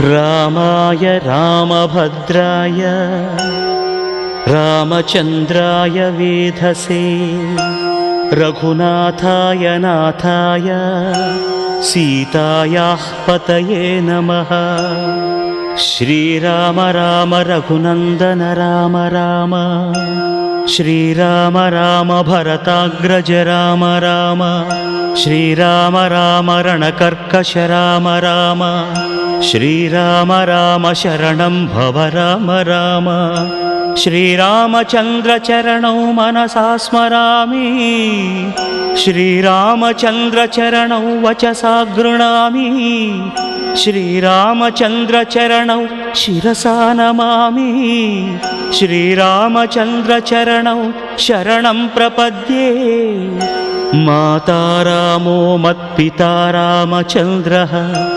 रामाय रामभद्राय रामचन्द्राय वेधसे रघुनाथाय नाथाय सीतायाः पतये नमः। श्रीराम राम रघुनन्दन राम राम श्रीराम राम भरताग्रज राम राम श्रीराम राम रणकर्कश राम राम श्रीराम राम शरणं भव राम राम। श्रीरामचन्द्रचरणौ मनसा स्मरामि श्रीरामचन्द्रचरणौ वचसा गृह्णामि श्रीरामचन्द्रचरणौ शिरसा नमामि श्रीरामचन्द्रचरणौ शरणं प्रपद्ये। माता रामो मत्पिता रामचन्द्रः